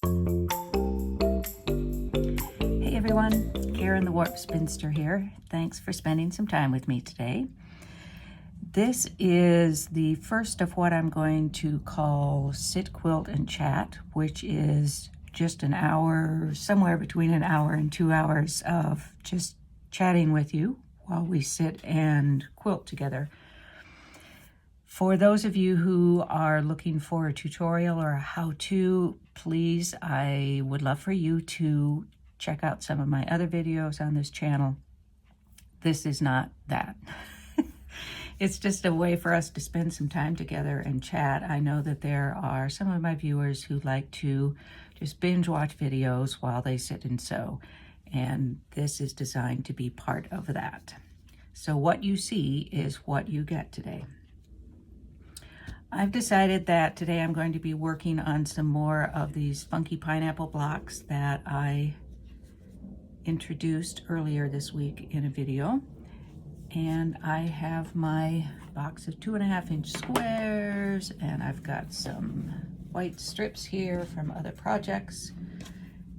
Hey everyone, Karen the Warp Spinster here. Thanks for spending some time with me today. This is the first of what I'm going to call Sit, Quilt, and Chat, which is just an hour, somewhere between an hour and 2 hours of just chatting with you while we sit and quilt together. For those of you who are looking for a tutorial or a how-to, please, I would love for you to check out some of my other videos on this channel. This is not that. It's just a way for us to spend some time together and chat. I know that there are some of my viewers who like to just binge watch videos while they sit and sew, and this is designed to be part of that. So what you see is what you get today. I've decided that today I'm going to be working on some more of these funky pineapple blocks that I introduced earlier this week in a video. And I have my box of 2.5-inch squares, and I've got some white strips here from other projects.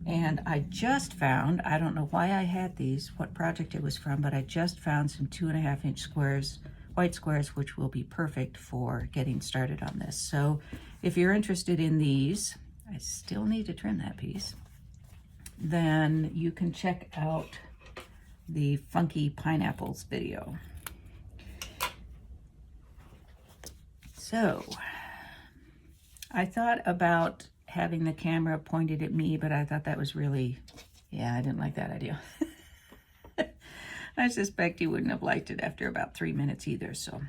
And I just found, I don't know why I had these, what project it was from, but I just found some 2.5-inch squares, white squares, which will be perfect for getting started on this. So if you're interested in these, I still need to trim that piece, then you can check out the Funky Pineapples video. So I thought about having the camera pointed at me, but I thought that was really, I didn't like that idea. I suspect you wouldn't have liked it after about 3 minutes either, so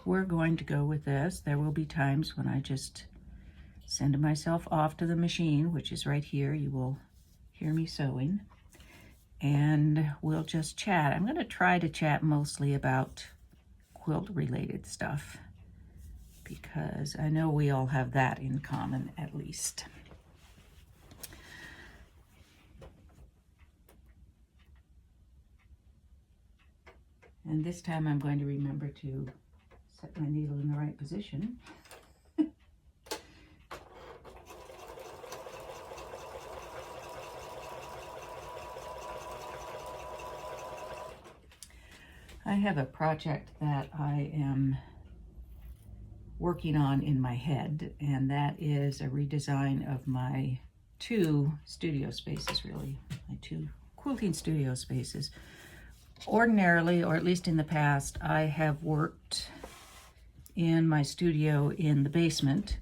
we're going to go with this. There will be times when I just send myself off to the machine, which is right here. You will hear me sewing, and we'll just chat. I'm going to try to chat mostly about quilt-related stuff, because I know we all have that in common, at least. And this time I'm going to remember to set my needle in the right position. I have a project that I am working on in my head, and that is a redesign of my 2 studio spaces, really, my 2 quilting studio spaces. Ordinarily, or at least in the past, I have worked in my studio in the basement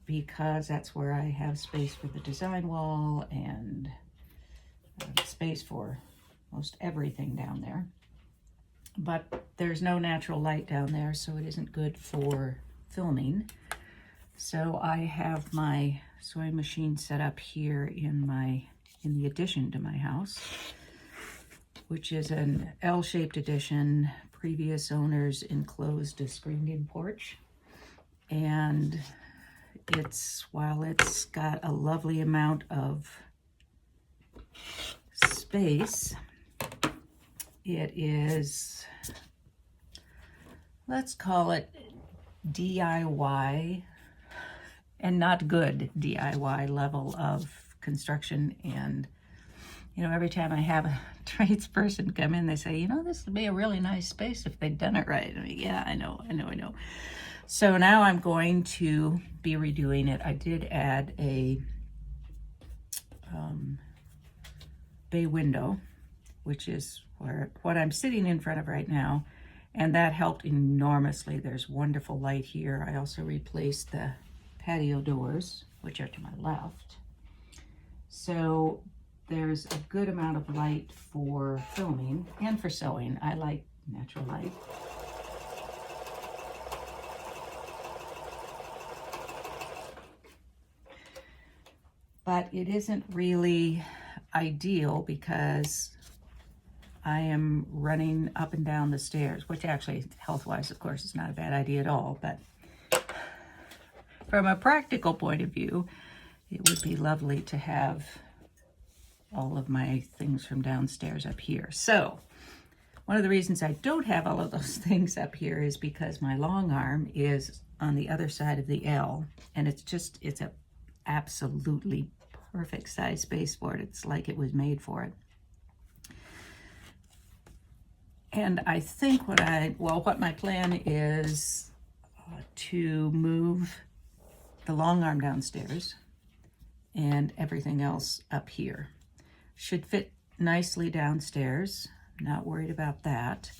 because that's where I have space for the design wall and space for most everything down there. But there's no natural light down there, so it isn't good for filming. So I have my sewing machine set up here in the addition to my house, which is an L-shaped addition. Previous owners enclosed a screened-in porch, and while it's got a lovely amount of space, it is, let's call it DIY, and not good DIY level of construction. And every time I have a tradesperson come in, they say, this would be a really nice space if they'd done it right. I mean, yeah, I know. So now I'm going to be redoing it. I did add a bay window, which is what I'm sitting in front of right now, and that helped enormously. There's wonderful light here. I also replaced the patio doors, which are to my left. So there's a good amount of light for filming and for sewing. I like natural light. But it isn't really ideal because I am running up and down the stairs, which actually, health-wise, of course, is not a bad idea at all. But from a practical point of view, it would be lovely to have all of my things from downstairs up here. So one of the reasons I don't have all of those things up here is because my long arm is on the other side of the L, and it's absolutely perfect size space for it. It's like it was made for it. And I think what my plan is to move the long arm downstairs and everything else up here. Should fit nicely downstairs. Not worried about that.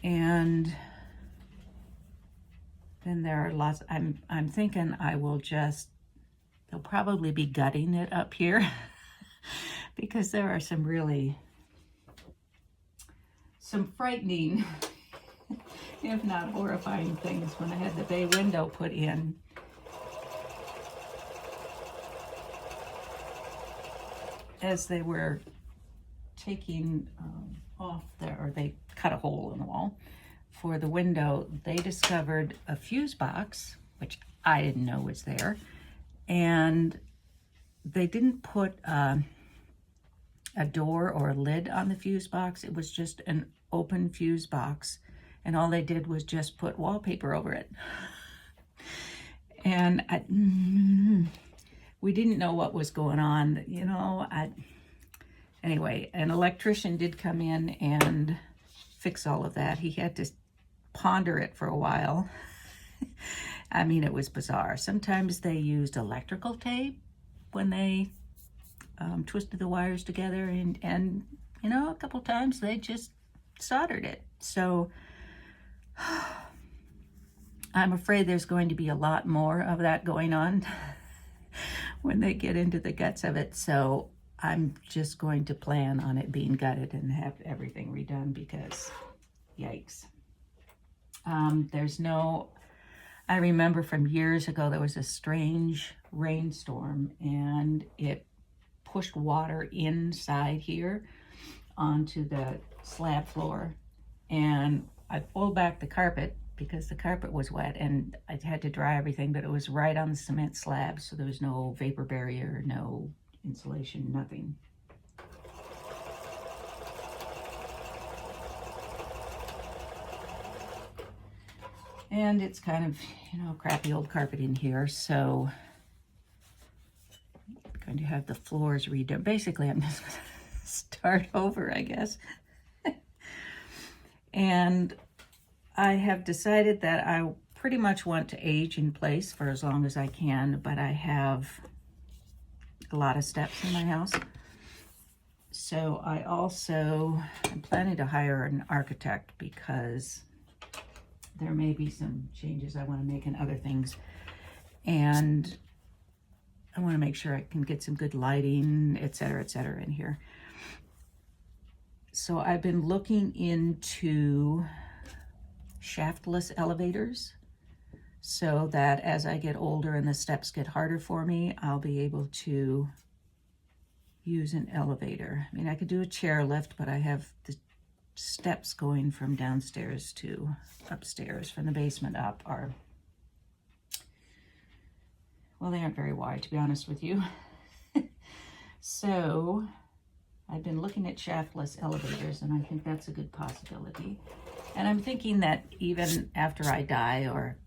And then there are lots. I'm thinking they'll probably be gutting it up here because there are some frightening, if not horrifying things when I had the bay window put in. As they were taking off there, or they cut a hole in the wall for the window, they discovered a fuse box, which I didn't know was there, and they didn't put a door or a lid on the fuse box. It was just an open fuse box, and all they did was just put wallpaper over it. And we didn't know what was going on, you know. Anyway, an electrician did come in and fix all of that. He had to ponder it for a while. I mean, it was bizarre. Sometimes they used electrical tape when they twisted the wires together, and you know, a couple times they just soldered it. So I'm afraid there's going to be a lot more of that going on when they get into the guts of it. So I'm just going to plan on it being gutted and have everything redone because yikes. I remember from years ago, there was a strange rainstorm and it pushed water inside here onto the slab floor. And I pulled back the carpet because the carpet was wet and I had to dry everything, but it was right on the cement slab. So there was no vapor barrier, no insulation, nothing. And it's kind of, you know, crappy old carpet in here. So I'm going to have the floors redone. Basically, I'm just going to start over, I guess. And I have decided that I pretty much want to age in place for as long as I can, but I have a lot of steps in my house. So I'm planning to hire an architect because there may be some changes I want to make in other things. And I want to make sure I can get some good lighting, et cetera, in here. So I've been looking into shaftless elevators so that as I get older and the steps get harder for me, I'll be able to use an elevator. I mean, I could do a chair lift, but I have the steps going from downstairs to upstairs, from the basement up, well, they aren't very wide, to be honest with you. So I've been looking at shaftless elevators, and I think that's a good possibility. And I'm thinking that even after I die or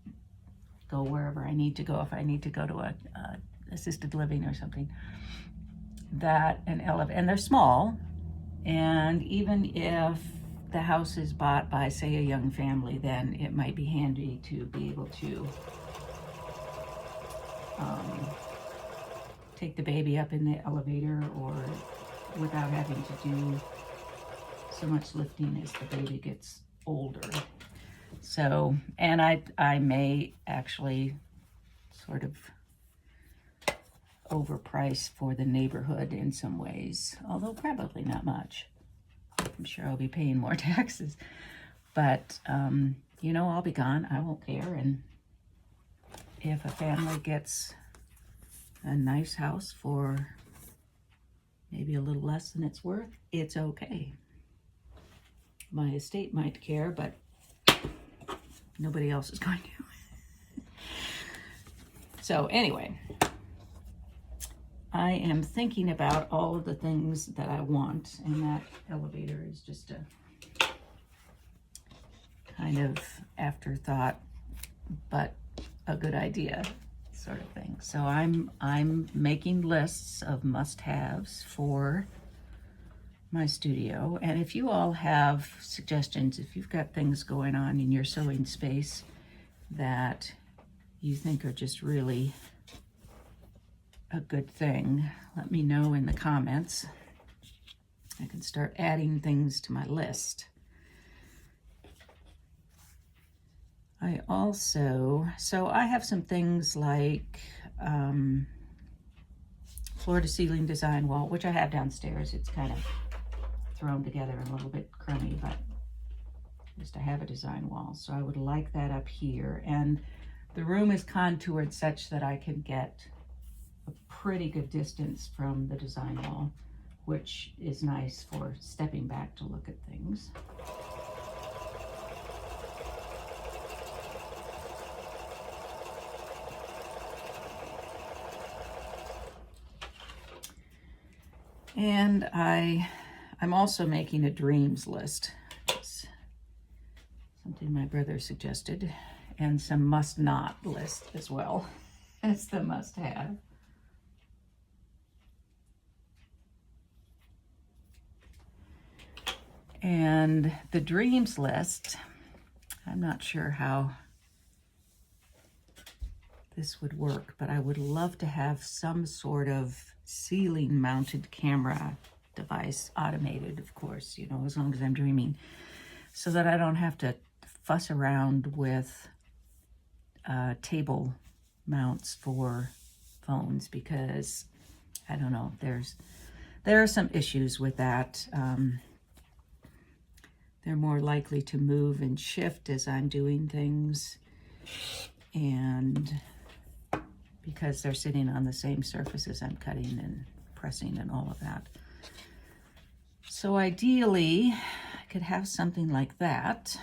go wherever I need to go, if I need to go to a assisted living or something, that an elevator, and they're small, and even if the house is bought by, say, a young family, then it might be handy to be able to take the baby up in the elevator, or without having to do so much lifting as the baby gets older. So, and I may actually sort of overprice for the neighborhood in some ways, although probably not much. I'm sure I'll be paying more taxes, but you know, I'll be gone. I won't care. And if a family gets a nice house for maybe a little less than it's worth, it's okay. My estate might care, but nobody else is going to. So anyway, I am thinking about all of the things that I want, and that elevator is just a kind of afterthought, but a good idea. sort of thing. So I'm making lists of must-haves for my studio. And if you all have suggestions, if you've got things going on in your sewing space that you think are just really a good thing, let me know in the comments. I can start adding things to my list. I have some things like floor to ceiling design wall, which I have downstairs. It's kind of thrown together and a little bit crummy, but just to have a design wall. So I would like that up here. And the room is contoured such that I can get a pretty good distance from the design wall, which is nice for stepping back to look at things. And I'm also making a dreams list. It's something my brother suggested, and some must not list as well as the must have. And the dreams list, I'm not sure how this would work, but I would love to have some sort of ceiling mounted camera device, automated, of course, you know, as long as I'm dreaming, so that I don't have to fuss around with table mounts for phones, because I don't know, there are some issues with that. They're more likely to move and shift as I'm doing things, and because they're sitting on the same surfaces I'm cutting and pressing and all of that. So ideally, I could have something like that.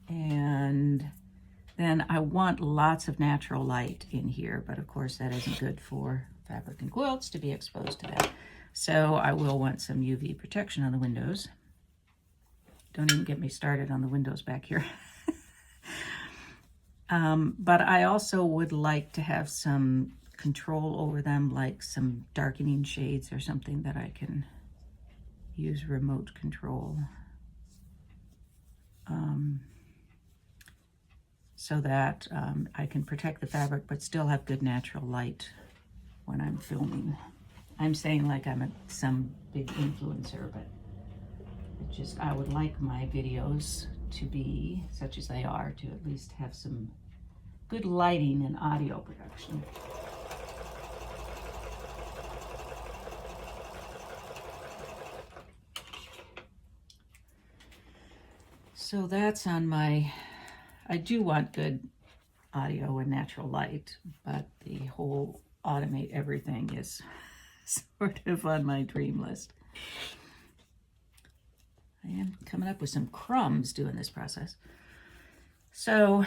And then I want lots of natural light in here, but of course that isn't good for fabric and quilts to be exposed to that. So I will want some UV protection on the windows. Don't even get me started on the windows back here. But I also would like to have some control over them, like some darkening shades or something that I can use remote control. So that I can protect the fabric but still have good natural light when I'm filming. I'm saying like I'm some big influencer, but I would like my videos to be, such as they are, to at least have some good lighting and audio production. So that's on my, I do want good audio and natural light, but the whole automate everything is sort of on my dream list. I am coming up with some crumbs doing this process. So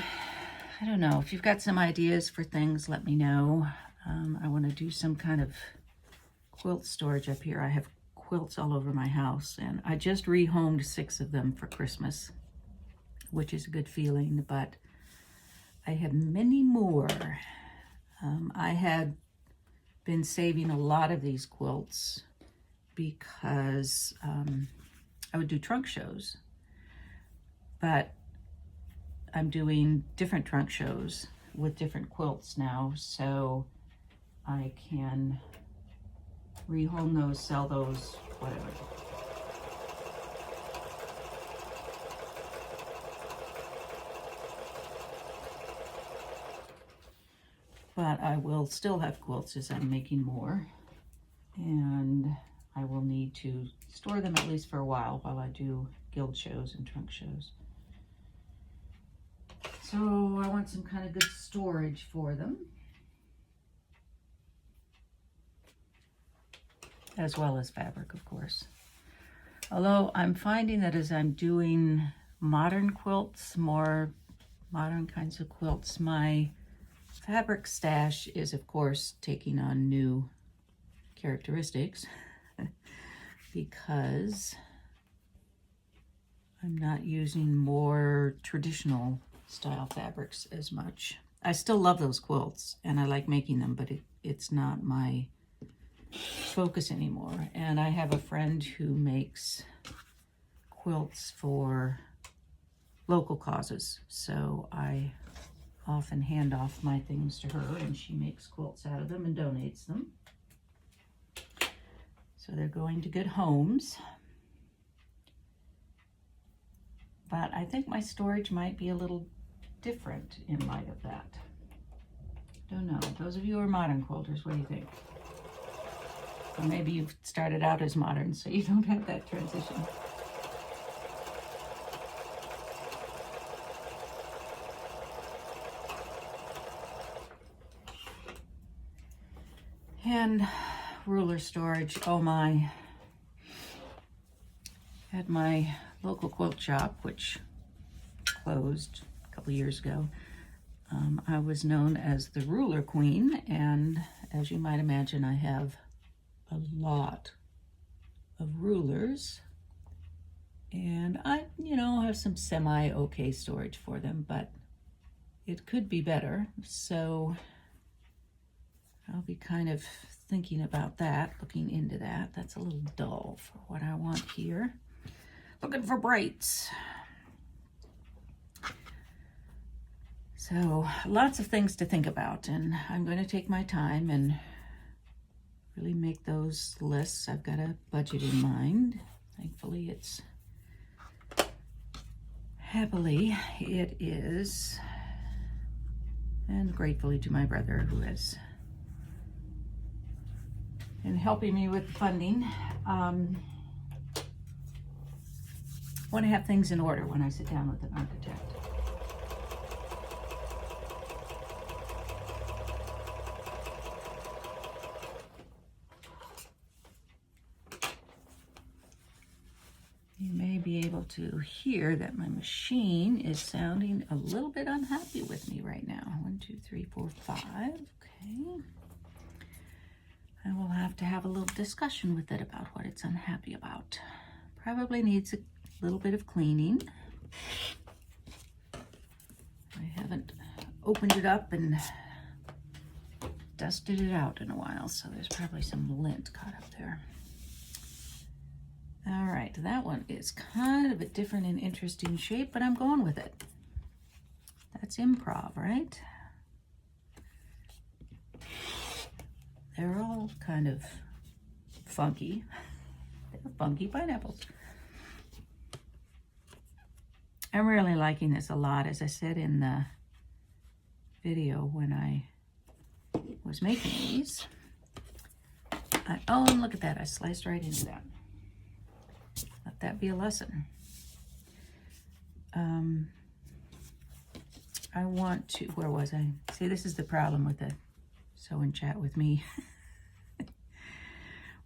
I don't know, if you've got some ideas for things, let me know. I want to do some kind of quilt storage up here. I have quilts all over my house, and I just rehomed 6 of them for Christmas, which is a good feeling, but I have many more. I had been saving a lot of these quilts because I would do trunk shows, but I'm doing different trunk shows with different quilts now, so I can rehome those, sell those, whatever. But I will still have quilts as I'm making more, and I will need to store them at least for a while I do guild shows and trunk shows. So I want some kind of good storage for them, as well as fabric, of course. Although I'm finding that as I'm doing modern quilts, more modern kinds of quilts, my fabric stash is, of course, taking on new characteristics because I'm not using more traditional style fabrics as much. I still love those quilts and I like making them, but it's not my focus anymore. And I have a friend who makes quilts for local causes, so I often hand off my things to her and she makes quilts out of them and donates them. So they're going to good homes. But I think my storage might be a little different in light of that. Don't know. Those of you who are modern quilters, what do you think? Or maybe you've started out as modern, so you don't have that transition. And ruler storage, oh my. At my local quilt shop, which closed a couple years ago, I was known as the ruler queen, and as you might imagine, I have a lot of rulers, and I, have some semi-okay storage for them, but it could be better, so I'll be kind of thinking about that, looking into that. That's a little dull for what I want here. Looking for brights. So lots of things to think about, and I'm going to take my time and really make those lists. I've got a budget in mind. Thankfully, happily it is, and gratefully to my brother who has been helping me with funding. Want to have things in order when I sit down with an architect. You may be able to hear that my machine is sounding a little bit unhappy with me right now. 1, 2, 3, 4, 5. Okay. I will have to have a little discussion with it about what it's unhappy about. Probably needs a little bit of cleaning. I haven't opened it up and dusted it out in a while, so there's probably some lint caught up there. All right, that one is kind of a different and interesting shape, but I'm going with it. That's Improv, right? They're all kind of funky. They're funky pineapples. I'm really liking this a lot. As I said in the video when I was making these. Oh, and look at that. I sliced right into that. Let that be a lesson. I want to, where was I? See, this is the problem with the sew and chat with me.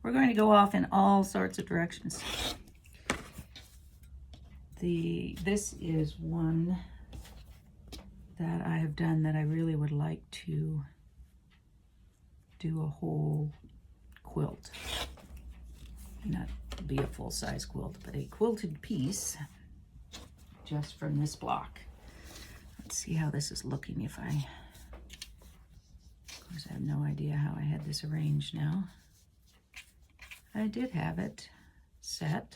We're going to go off in all sorts of directions. This is one that I have done that I really would like to do a whole quilt. Not be a full-size quilt, but a quilted piece just from this block. Let's see how this is looking of course, I have no idea how I had this arranged now. I did have it set.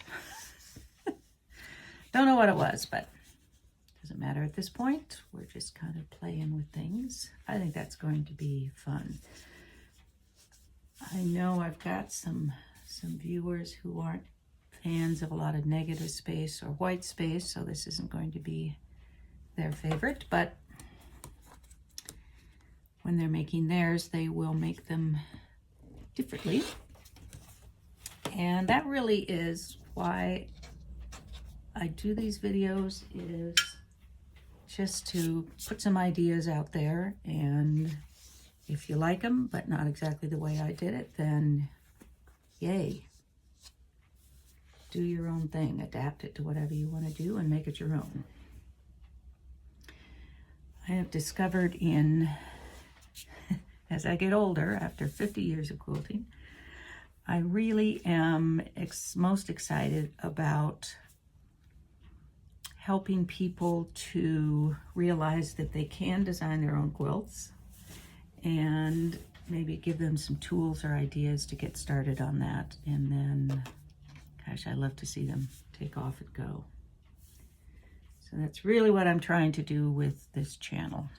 Don't know what it was, but doesn't matter at this point. We're just kind of playing with things. I think that's going to be fun. I know I've got some viewers who aren't fans of a lot of negative space or white space, so this isn't going to be their favorite, but when they're making theirs, they will make them differently. And that really is why I do these videos, is just to put some ideas out there, and if you like them, but not exactly the way I did it, then yay. Do your own thing, adapt it to whatever you want to do and make it your own. I have discovered as I get older, after 50 years of quilting, I really am most excited about helping people to realize that they can design their own quilts and maybe give them some tools or ideas to get started on that. And then, gosh, I love to see them take off and go. So that's really what I'm trying to do with this channel.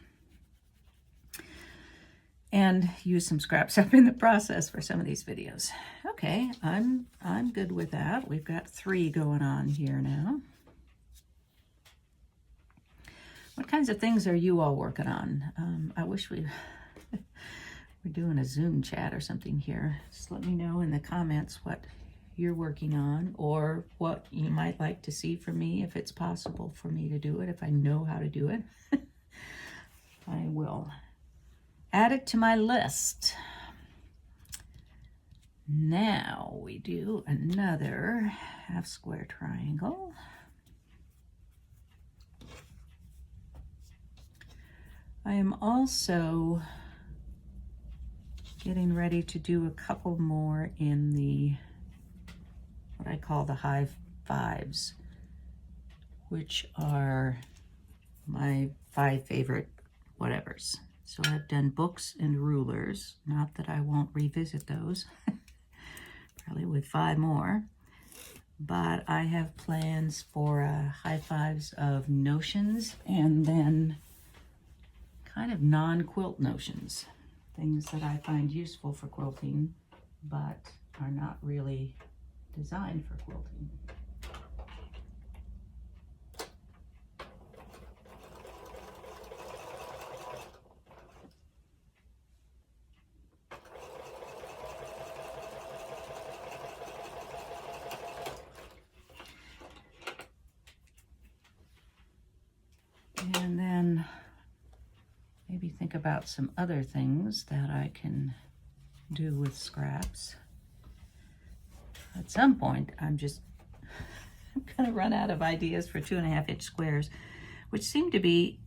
And use some scraps up in the process for some of these videos. Okay, I'm good with that. We've got 3 going on here now. What kinds of things are you all working on? I wish we're doing a Zoom chat or something here. Just let me know in the comments what you're working on or what you might like to see from me, if it's possible for me to do it. If I know how to do it, I will add it to my list. Now we do another half square triangle. I am also getting ready to do a couple more in the, what I call the high fives, which are my 5 favorite whatevers. So I've done books and rulers, not that I won't revisit those, probably with 5 more, but I have plans for high fives of notions and then kind of non-quilt notions, things that I find useful for quilting, but are not really designed for quilting. And then maybe think about some other things that I can do with scraps. At some point, I'm gonna run out of ideas for 2.5-inch squares, which seem to be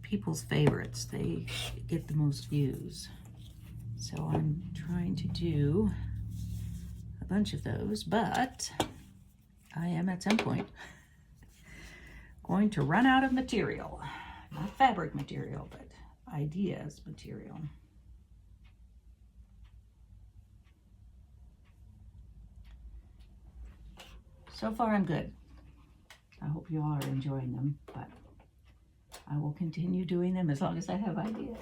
people's favorites. They get the most views. So I'm trying to do a bunch of those, but I am at some point going to run out of material. Not fabric material, but ideas material. So far I'm good. I hope you all are enjoying them, but I will continue doing them as long as I have ideas.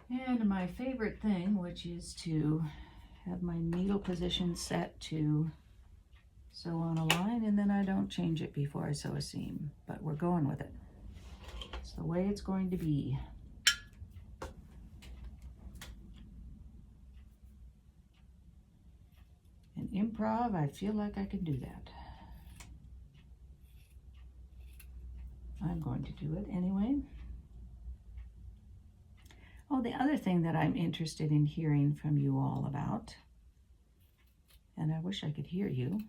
And my favorite thing, which is to have my needle position set to sew on a line, and then I don't change it before I sew a seam, but we're going with it. It's the way it's going to be. In improv, I feel like I can do that. I'm going to do it anyway. Oh, the other thing that I'm interested in hearing from you all about, and I wish I could hear you.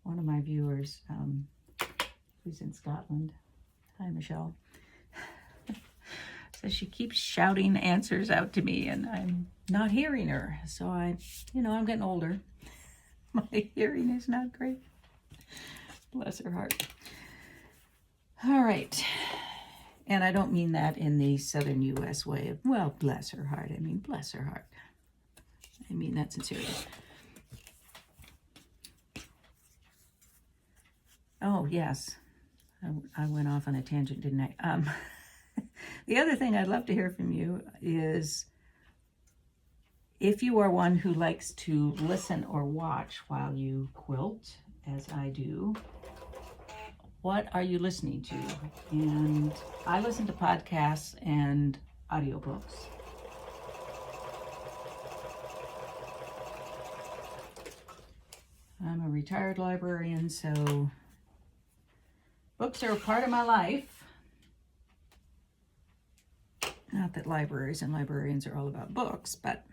One of my viewers, who's in Scotland, hi Michelle, says she keeps shouting answers out to me and I'm not hearing her. So I'm getting older. My hearing is not great. Bless her heart. All right. And I don't mean that in the Southern U.S. way of, well, bless her heart. I mean, bless her heart. I mean that sincerely. Oh, yes. I went off on a tangent, didn't I? The other thing I'd love to hear from you is if you are one who likes to listen or watch while you quilt, as I do, what are you listening to? And I listen to podcasts and audiobooks. I'm a retired librarian, so books are a part of my life. Not that libraries and librarians are all about books, but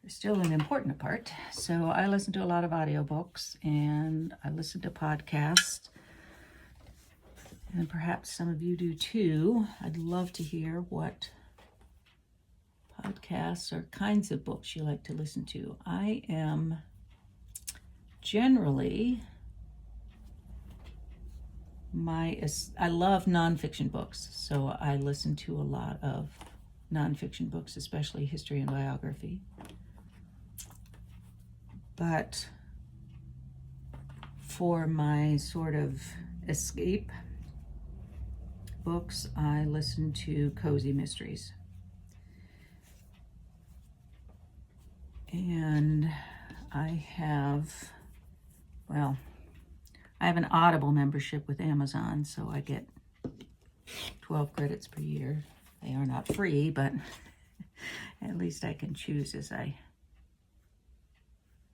they're still an important part. So I listen to a lot of audiobooks and I listen to podcasts. and perhaps some of you do too. I'd love to hear what podcasts or kinds of books you like to listen to. I am generally, I love nonfiction books, so I listen to a lot of nonfiction books, especially history and biography. But for my sort of escape books, I listen to cozy mysteries. And I have an Audible membership with Amazon, so I get 12 credits per year. They are not free, but at least I can choose as I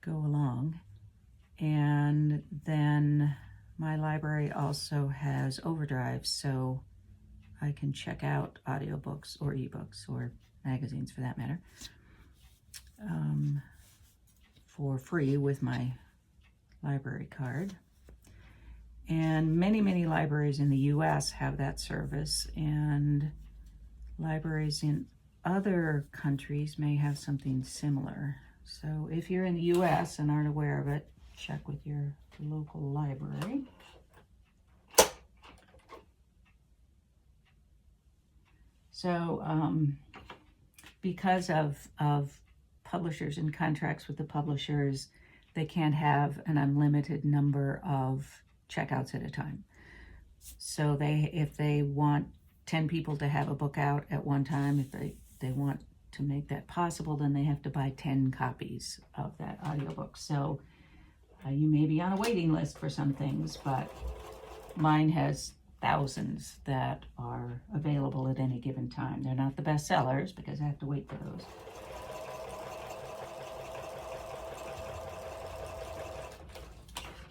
go along. And then my library also has Overdrive, so I can check out audiobooks or ebooks or magazines for that matter for free with my library card. And many libraries in the US have that service, and libraries in other countries may have something similar. So if you're in the US and aren't aware of it, check with your local library. So because of publishers and contracts with the publishers, they can't have an unlimited number of checkouts at a time. So if they want 10 people to have a book out at one time, if they want to make that possible, then they have to buy 10 copies of that audiobook. So you may be on a waiting list for some things, but mine has thousands that are available at any given time. They're not the best sellers because I have to wait for those.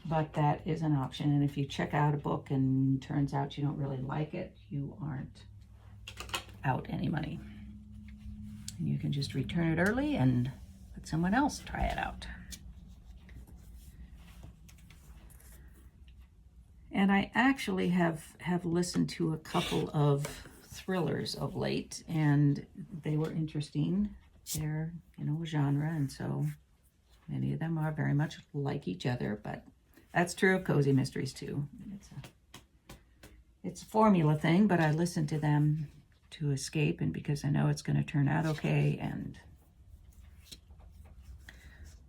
But that is an option, and if you check out a book and turns out you don't really like it, you aren't out any money. And you can just return it early and let someone else try it out. And I actually have listened to a couple of thrillers of late, and they were interesting. They're, a genre, and so many of them are very much like each other, but that's true of cozy mysteries too. It's a formula thing, but I listen to them to escape and because I know it's going to turn out okay, and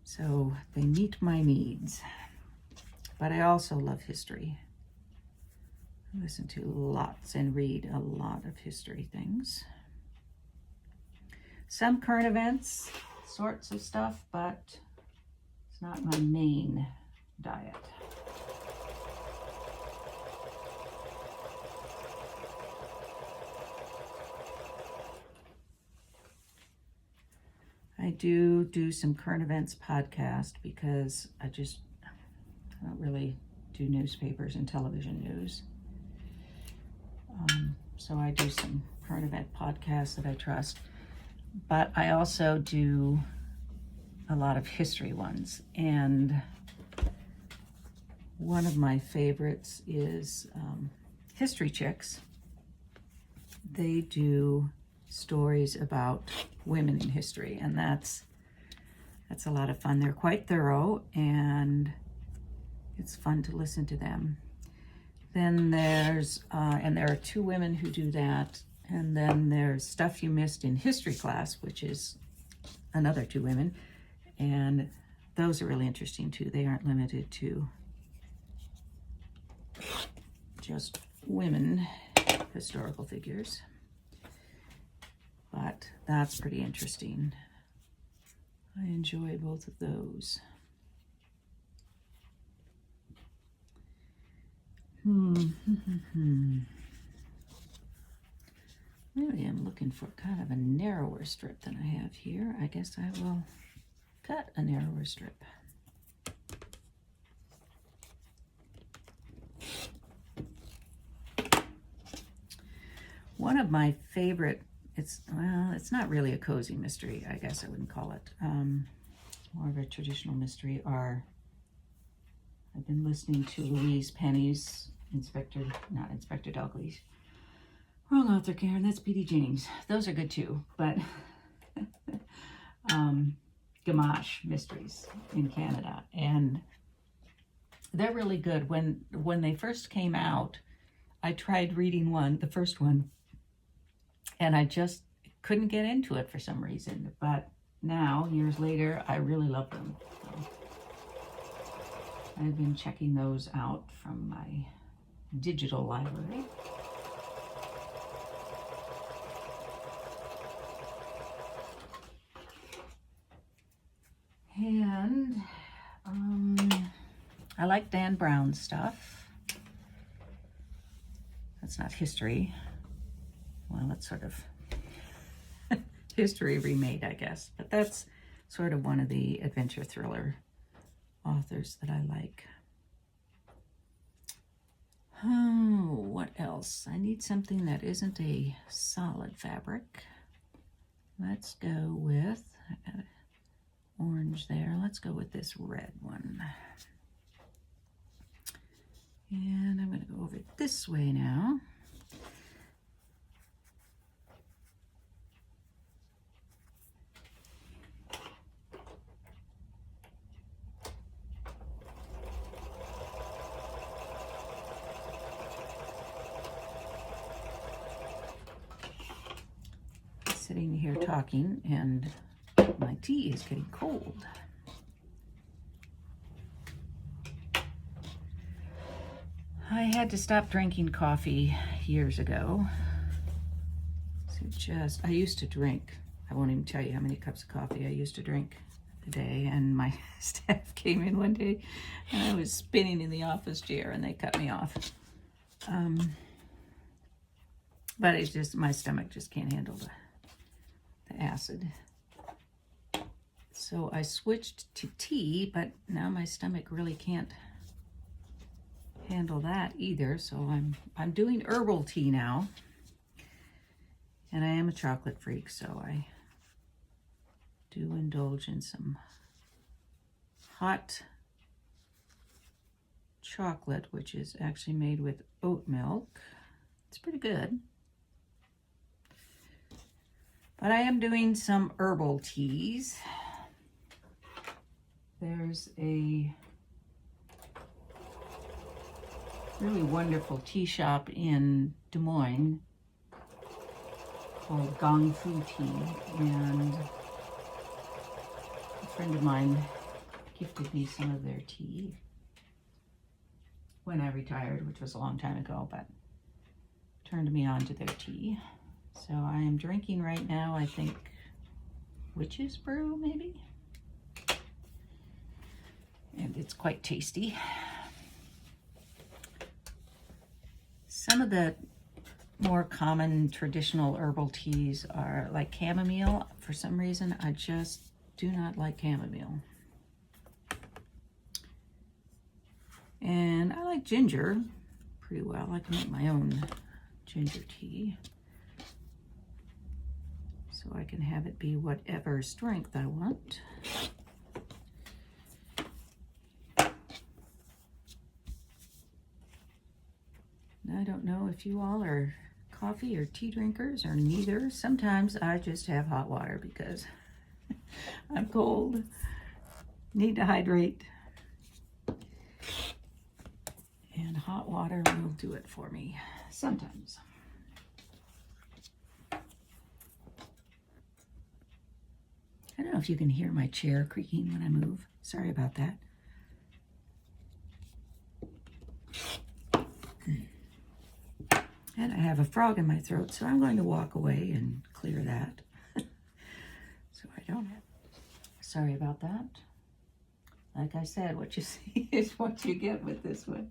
so they meet my needs. But I also love history. I listen to lots and read a lot of history things. Some current events sorts of stuff, but it's not my main diet. I do some current events podcast because I don't really do newspapers and television news. So I do some current event podcasts that I trust, but I also do a lot of history ones. And one of my favorites is History Chicks. They do stories about women in history, and that's a lot of fun. They're quite thorough, and it's fun to listen to them. Then there's and there are two women who do that, and then there's Stuff You Missed in History Class, which is another two women, and those are really interesting too. They aren't limited to just women historical figures, but that's pretty interesting. I enjoy both of those. Maybe I'm looking for kind of a narrower strip than I have here. I guess I will cut a narrower strip. One of my favorite, it's not really a cozy mystery, I guess I wouldn't call it. It's more of a traditional mystery. I've been listening to Louise Penny's not Inspector Dalglish. Wrong author, Karen. That's P.D. James. Those are good too, but Gamache mysteries in Canada, and they're really good. When they first came out, I tried reading the first one, and I just couldn't get into it for some reason. But now, years later, I really love them. So I've been checking those out from my digital library. And I like Dan Brown's stuff. That's not history. Well, it's sort of history remade, I guess. But that's sort of one of the adventure thriller authors that I like. Oh, what else? I need something that isn't a solid fabric. Let's go with, I got orange there. Let's go with this red one. And I'm going to go over it this way now. Sitting here talking, and my tea is getting cold. I had to stop drinking coffee years ago. I used to drink, I won't even tell you how many cups of coffee I used to drink a day, and my staff came in one day and I was spinning in the office chair and they cut me off. But it's just, my stomach just can't handle the acid. So I switched to tea, but now my stomach really can't handle that either. So I'm doing herbal tea now. And I am a chocolate freak, so I do indulge in some hot chocolate, which is actually made with oat milk. It's pretty good. But I am doing some herbal teas. There's a really wonderful tea shop in Des Moines called Gong Fu Tea, and a friend of mine gifted me some of their tea when I retired, which was a long time ago, but turned me on to their tea. So I am drinking right now, I think, Witch's Brew, maybe? And it's quite tasty. Some of the more common traditional herbal teas are like chamomile. For some reason, I just do not like chamomile. And I like ginger pretty well. I can make my own ginger tea, so I can have it be whatever strength I want. I don't know if you all are coffee or tea drinkers or neither. Sometimes I just have hot water because I'm cold, need to hydrate, and hot water will do it for me sometimes. I don't know if you can hear my chair creaking when I move. Sorry about that. And I have a frog in my throat, so I'm going to walk away and clear that. So I don't have... Sorry about that. Like I said, what you see is what you get with this one.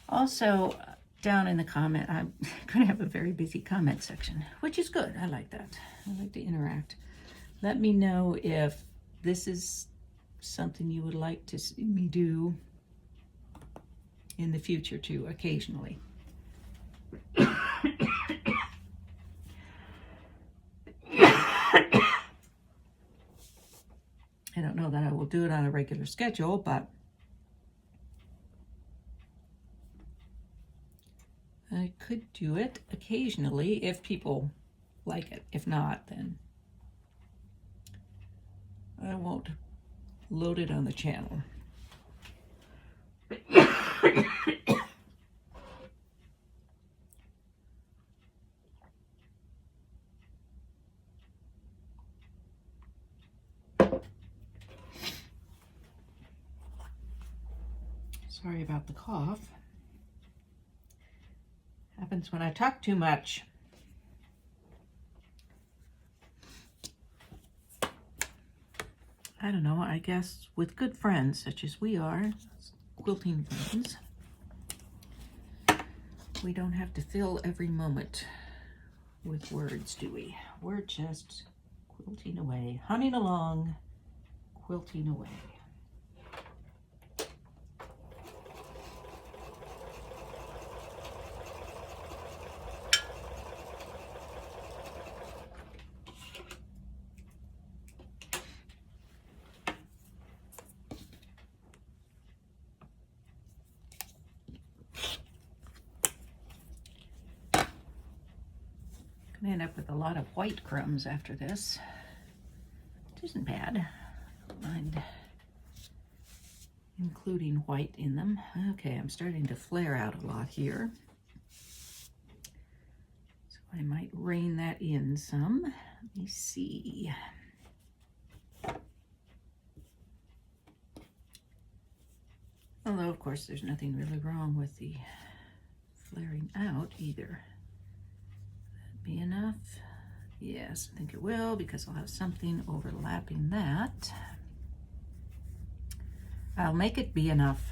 Also, down in the comment, I'm going to have a very busy comment section, which is good. I like that. I like to interact. Let me know if this is something you would like to see me do in the future too, occasionally. I don't know that I will do it on a regular schedule, but I could do it occasionally if people like it. If not, then I won't load it on the channel. Sorry about the cough. Happens when I talk too much. I don't know, I guess with good friends such as we are, quilting friends, we don't have to fill every moment with words, do we? We're just quilting away, humming along, quilting away. I'm gonna end up with a lot of white crumbs after this, which isn't bad. I don't mind including white in them. Okay, I'm starting to flare out a lot here, so I might rein that in some. Let me see. Although, of course, there's nothing really wrong with the flaring out either. Be enough? Yes, I think it will, because I'll have something overlapping that. I'll make it be enough.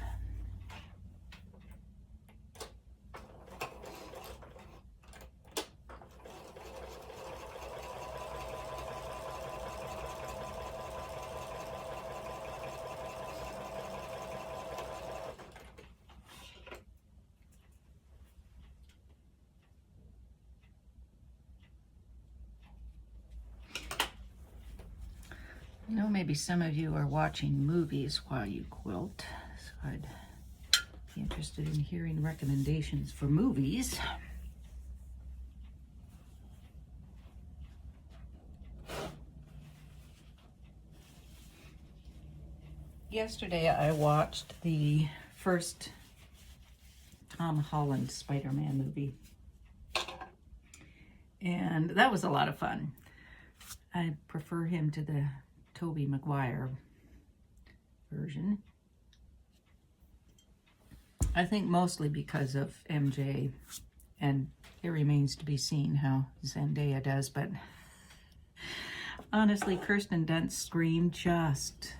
I know maybe some of you are watching movies while you quilt, so I'd be interested in hearing recommendations for movies. Yesterday I watched the first Tom Holland Spider-Man movie, and that was a lot of fun. I prefer him to the Tobey Maguire version. I think mostly because of MJ, and it remains to be seen how Zendaya does, but honestly, Kirsten Dunst's scream just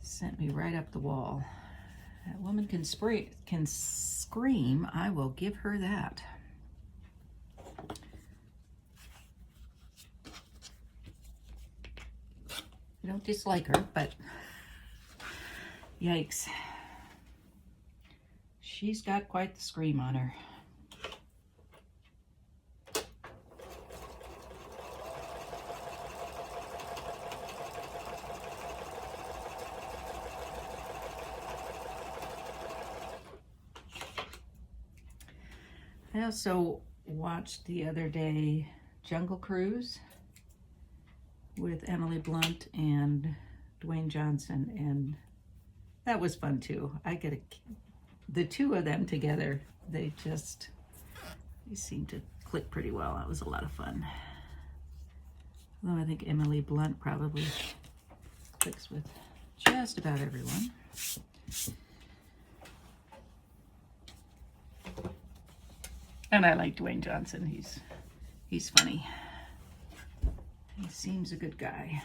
sent me right up the wall. That woman can scream, I will give her that. I don't dislike her, but yikes. She's got quite the scream on her. I also watched the other day Jungle Cruise with Emily Blunt and Dwayne Johnson, and that was fun too. The two of them together, they seem to click pretty well. That was a lot of fun. Although I think Emily Blunt probably clicks with just about everyone. And I like Dwayne Johnson. He's funny. He seems a good guy.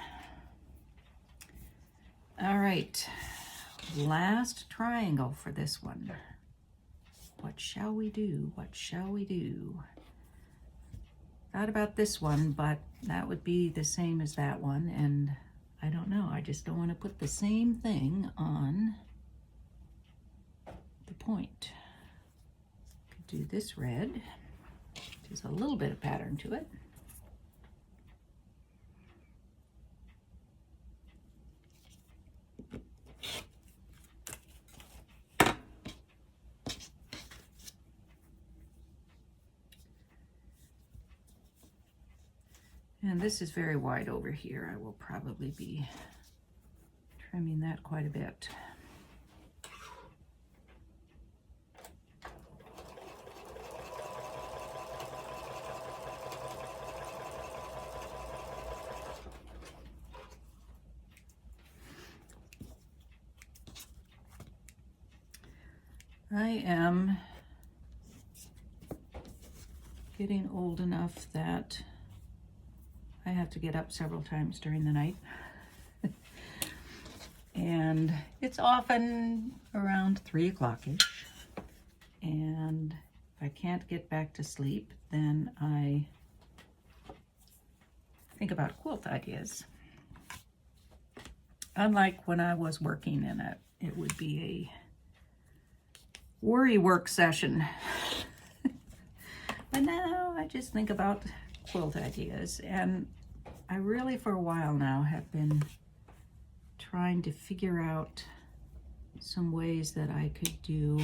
All right, last triangle for this one. What shall we do? What shall we do? Thought about this one, but that would be the same as that one, and I don't know. I just don't want to put the same thing on the point. Could do this red, which is a little bit of pattern to it. And this is very wide over here. I will probably be trimming that quite a bit. I am getting old enough that I have to get up several times during the night. And it's often around 3 o'clock-ish. And if I can't get back to sleep, then I think about quilt ideas. Unlike when I was working in it, it would be a worry work session. But now I just think about quilt ideas, and I really for a while now have been trying to figure out some ways that I could do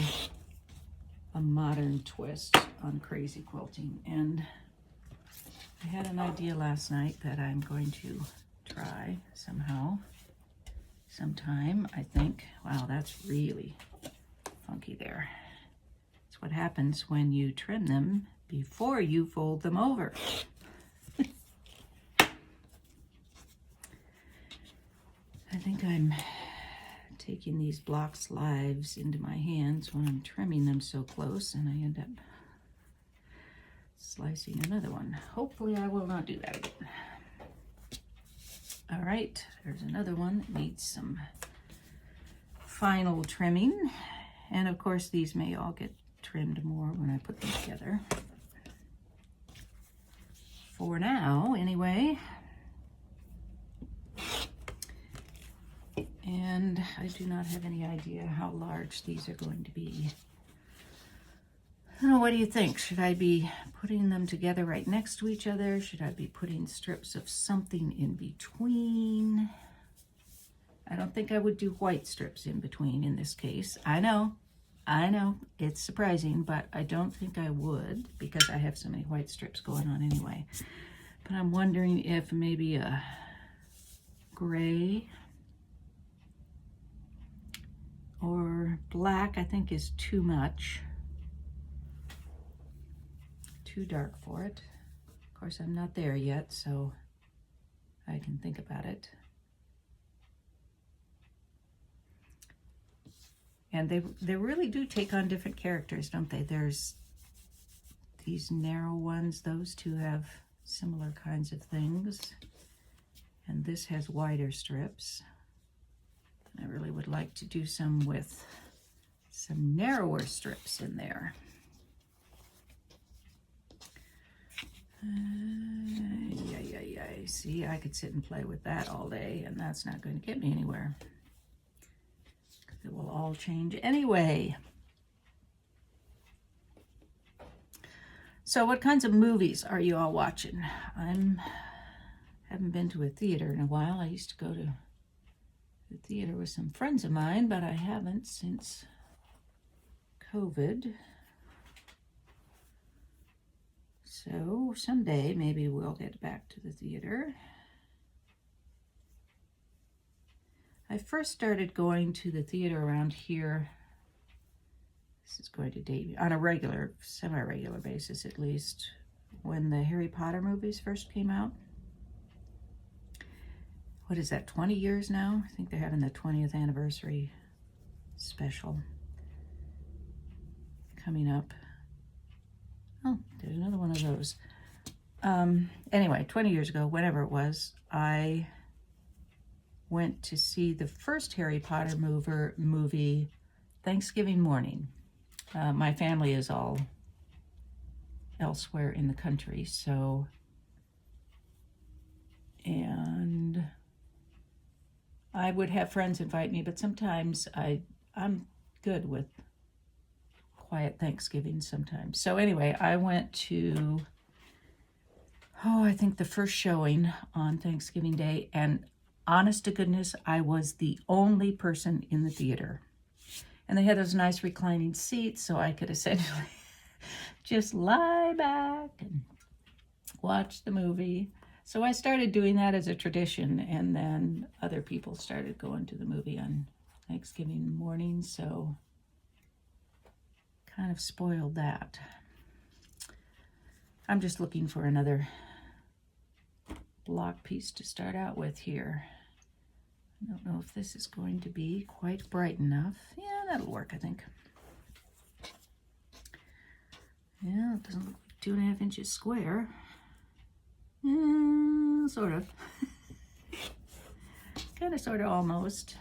a modern twist on crazy quilting. And I had an idea last night that I'm going to try sometime, I think. Wow, that's really funky there. It's what happens when you trim them before you fold them over. I think I'm taking these block slives into my hands when I'm trimming them so close, and I end up slicing another one. Hopefully I will not do that again. All right, there's another one that needs some final trimming. And of course, these may all get trimmed more when I put them together. For now, anyway. And I do not have any idea how large these are going to be. I don't know, what do you think? Should I be putting them together right next to each other? Should I be putting strips of something in between? I don't think I would do white strips in between in this case. I know, it's surprising, but I don't think I would because I have so many white strips going on anyway. But I'm wondering if maybe a gray or black, I think, is too much. Too dark for it. Of course, I'm not there yet, so I can think about it. And they really do take on different characters, don't they? There's these narrow ones. Those two have similar kinds of things. And this has wider strips. I really would like to do some with some narrower strips in there. See, I could sit and play with that all day, and that's not going to get me anywhere. It will all change anyway. So what kinds of movies are you all watching? Haven't been to a theater in a while. I used to go to the theater with some friends of mine, but I haven't since COVID. So someday maybe we'll get back to the theater. I first started going to the theater around here, this is going to date me, on a regular, semi-regular basis at least, when the Harry Potter movies first came out. What is that, 20 years now? I think they're having the 20th anniversary special coming up. Oh, there's another one of those. Anyway, 20 years ago, whenever it was, I went to see the first Harry Potter movie Thanksgiving morning. My family is all elsewhere in the country, so, and I would have friends invite me, but sometimes I'm good with quiet Thanksgiving sometimes. So anyway, I went to, I think the first showing on Thanksgiving Day, and honest to goodness, I was the only person in the theater. And they had those nice reclining seats, so I could essentially just lie back and watch the movie. So I started doing that as a tradition, and then other people started going to the movie on Thanksgiving morning, so kind of spoiled that. I'm just looking for another block piece to start out with here. I don't know if this is going to be quite bright enough. Yeah, that'll work, I think. Yeah, it doesn't look like 2.5 inches square. Sort of. Kind of, sort of, almost.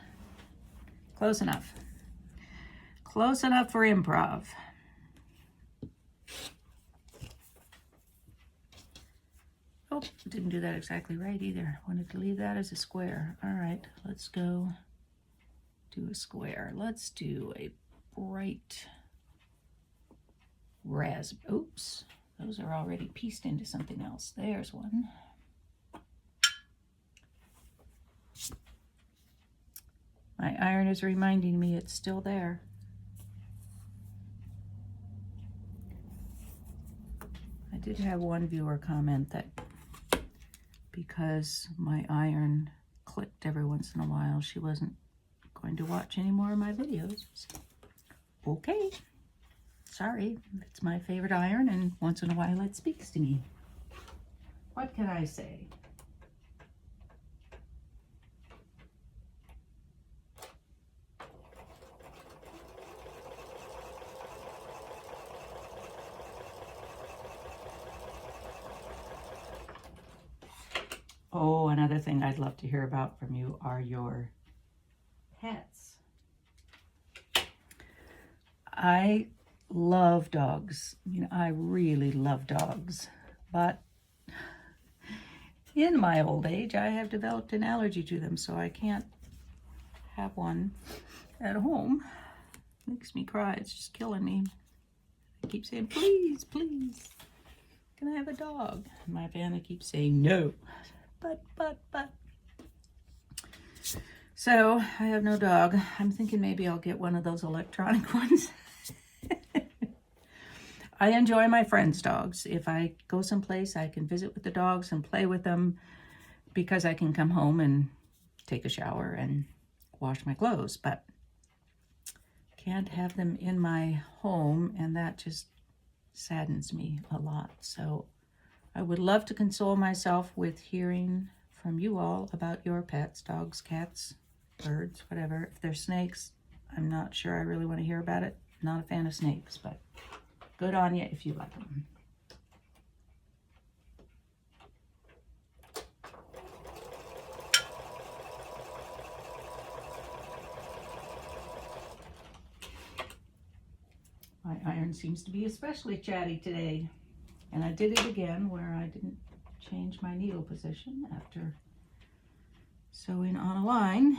Close enough. Close enough for improv. Oh, didn't do that exactly right either. Wanted to leave that as a square. All right, let's go do a square. Let's do a bright oops, those are already pieced into something else. There's one. My iron is reminding me it's still there. I did have one viewer comment that because my iron clicked every once in a while, she wasn't going to watch any more of my videos. Okay, sorry, it's my favorite iron, and once in a while it speaks to me. What can I say? Oh, another thing I'd love to hear about from you are your pets. I love dogs. I mean, I really love dogs. But in my old age, I have developed an allergy to them, so I can't have one at home. Makes me cry. It's just killing me. I keep saying, please, please, can I have a dog? And my family keeps saying no. But. So I have no dog. I'm thinking maybe I'll get one of those electronic ones. I enjoy my friends' dogs. If I go someplace, I can visit with the dogs and play with them because I can come home and take a shower and wash my clothes, but can't have them in my home, and that just saddens me a lot. So I would love to console myself with hearing from you all about your pets, dogs, cats, birds, whatever. If they're snakes, I'm not sure I really want to hear about it. Not a fan of snakes, but good on you if you like them. My iron seems to be especially chatty today. And I did it again where I didn't change my needle position after sewing on a line.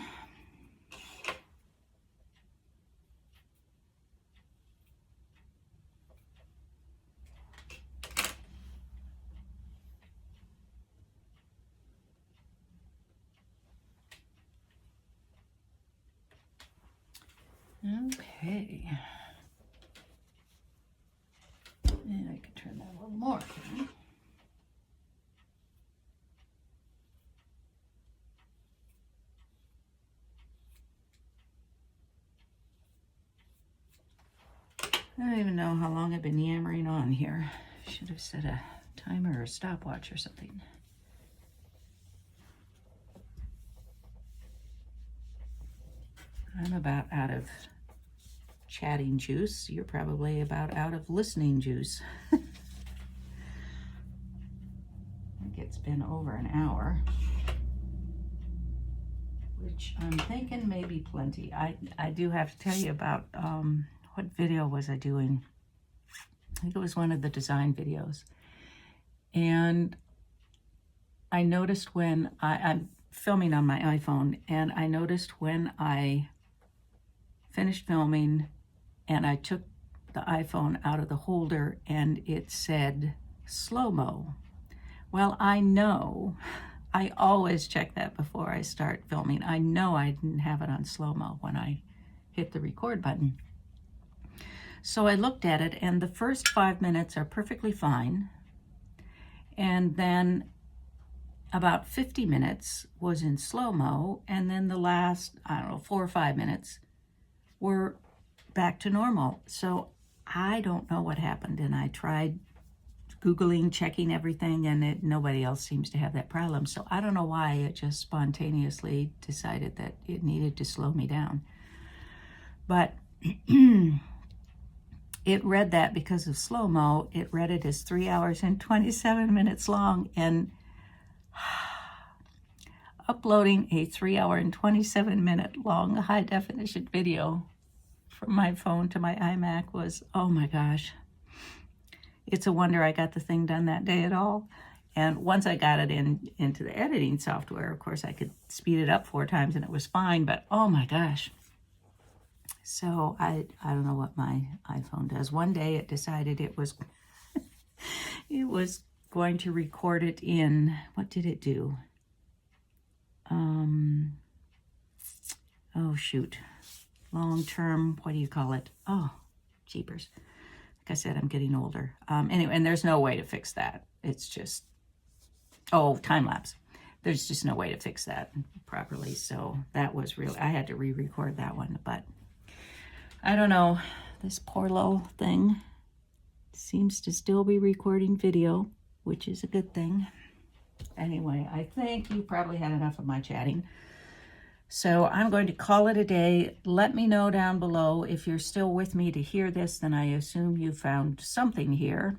Okay. And I can turn that a little more. I don't even know how long I've been yammering on here. Should have set a timer or a stopwatch or something. I'm about out of chatting juice. You're probably about out of listening juice. I think it's been over an hour, which I'm thinking may be plenty. I do have to tell you about, what video was I doing? I think it was one of the design videos. And I noticed when I'm filming on my iPhone, and I noticed when I finished filming and I took the iPhone out of the holder and it said slow-mo. Well, I know, I always check that before I start filming. I know I didn't have it on slow-mo when I hit the record button. So I looked at it, and the first 5 minutes are perfectly fine. And then about 50 minutes was in slow-mo, and then the last, I don't know, 4 or 5 minutes were back to normal. So I don't know what happened, and I tried Googling, checking everything, and nobody else seems to have that problem. So I don't know why it just spontaneously decided that it needed to slow me down. But it read that because of slow-mo, it read it as 3 hours and 27 minutes long, and uploading a 3 hour and 27 minute long high definition video from my phone to my iMac was, oh my gosh. It's a wonder I got the thing done that day at all. And once I got it into the editing software, of course, I could speed it up 4 times and it was fine, but oh my gosh. So I don't know what my iPhone does. One day it decided it was it was going to record it in, what did it do? Oh shoot, long-term, what do you call it? Oh, jeepers. Like I said, I'm getting older. Anyway, and there's no way to fix that. It's just, oh, time-lapse. There's just no way to fix that properly. So that was real. I had to re-record that one, but I don't know. This poor little thing seems to still be recording video, which is a good thing. Anyway, I think you probably had enough of my chatting. So I'm going to call it a day. Let me know down below if you're still with me to hear this. Then I assume you found something here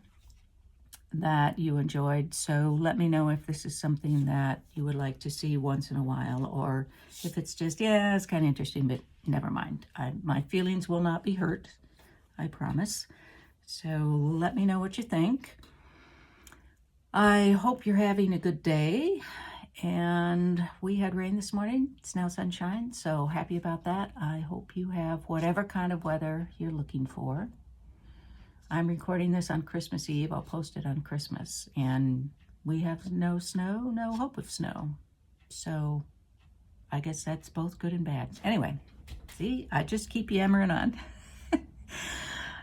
that you enjoyed. So let me know if this is something that you would like to see once in a while, or if it's just, yeah, it's kind of interesting, but never mind. My feelings will not be hurt, I promise. So let me know what you think. I hope you're having a good day. And we had rain this morning. It's now sunshine, so happy about that. I hope you have whatever kind of weather you're looking for. I'm recording this on Christmas Eve. I'll post it on Christmas. And we have no snow, no hope of snow. So I guess that's both good and bad. Anyway, see, I just keep yammering on.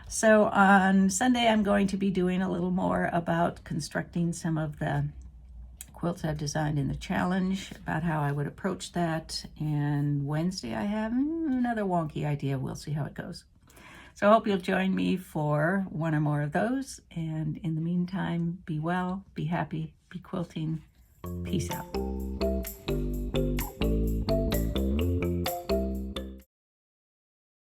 So on Sunday, I'm going to be doing a little more about constructing some of the quilts I've designed in the challenge, about how I would approach that. And Wednesday, I have another wonky idea. We'll see how it goes. So I hope you'll join me for one or more of those. And in the meantime, be well, be happy, be quilting. Peace out.